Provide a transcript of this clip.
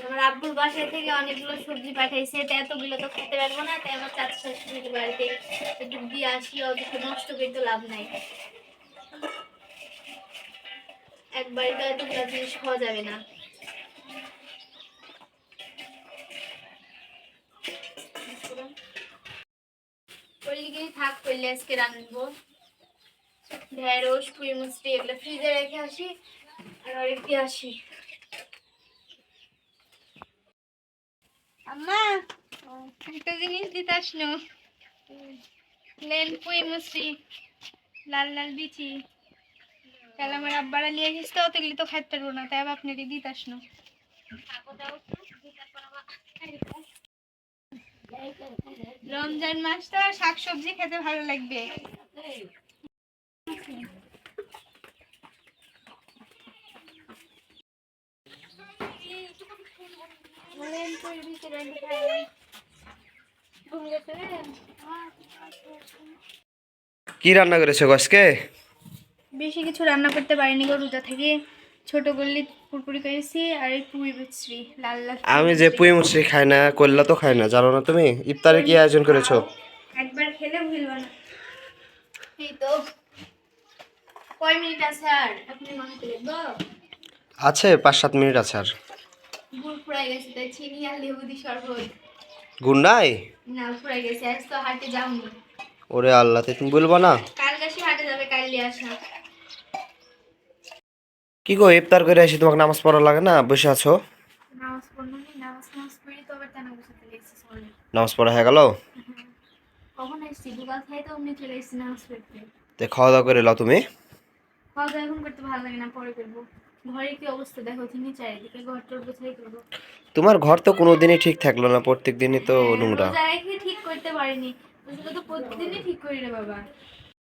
আমার আব্বুর বাসা থেকে অনেকগুলো সবজি পাঠাইছে, তো এতগুলো তো খেতে পারবো না, তাই আমার চাচা শাশুড়ির বাড়িতে একটু দিয়ে আসি, অযথা নষ্ট করে তো লাভ নাই। একবারই তো এতগুলো জিনিস খাওয়া যাবে না। ওইদিকেই থাক, করলে আজকে রান্নবো ঢেঁড়স পুঁই মুচড়ি এগুলো ফ্রিজে রেখে আসি আর অনেক দিয়ে আসি। আম্মা একটা জিনিস দিতে আসলো, লেন পুঁই মুচড়ি লাল লাল বিচি, তাহলে আমার আব্বারা নিয়ে গেছে তো অতগুলি তো খাইতে পারবো না, তাই আপনাকে দিতে আসলো। রমজান মাস তো শাকসবজি খেতে ভালো লাগবে। কি রান্না করেছো আজকে? বেশি কিছু রান্না করতে পারিনি গো, রোজা থেকে ছোট গল্লি পুরপুরি করেছি আর এই পুঁই মুচড়ি লাল লাল আমি যে পুঁই মুচড়ি খাই না, করলা তো খাই না, জানো না তুমি? ইফতারে কি আয়োজন করেছো? একবার খেলে ভুলবো না। এই তো কয় মিনিট আছে আর আপনি মনে করে দেখবো? আছে 5-7 মিনিট আছে আর। গুড় ফুরাই গেছে, তাই চিনি আর লেবু দিয়ে শরবত। গুন্ডাই না ফুরাই গেছে, আজ তো হাটে যাওনি। ওরে আল্লাহ, তুমি বলবো না? কাল গাছি হাটে যাবে, কাইলে আসা। কি গো, ইফতার করে আসি, তোমাকে নামাজ পড়া লাগে না? বসে আছো? নামাজ পড়লো নি, নামাজ পড়ি তো আবার টানা বসাতে লেগেছে। সরি, নামাজ পড়া হয়ে গেল? কখন এসছি? দুগাল খাই তো অমনি চলে এসেছি নামাজ পড়তে। তে খাওয়া দাওয়া করে লাও তুমি। খাওয়া দাওয়া এখন করতে ভালো লাগে না, পরে করবো। ঘরে কি অবস্থা দেখো, তিনি চারিদিকে ঘর তোর গোছাই করবো। তোমার ঘর তো কোনোদিনই ঠিক থাকলো না, প্রত্যেক দিনই তো নোংরা। রোজা রেখে ঠিক করতে পারিনি, রোজা তো প্রতিদিনই ঠিক করি রে বাবা।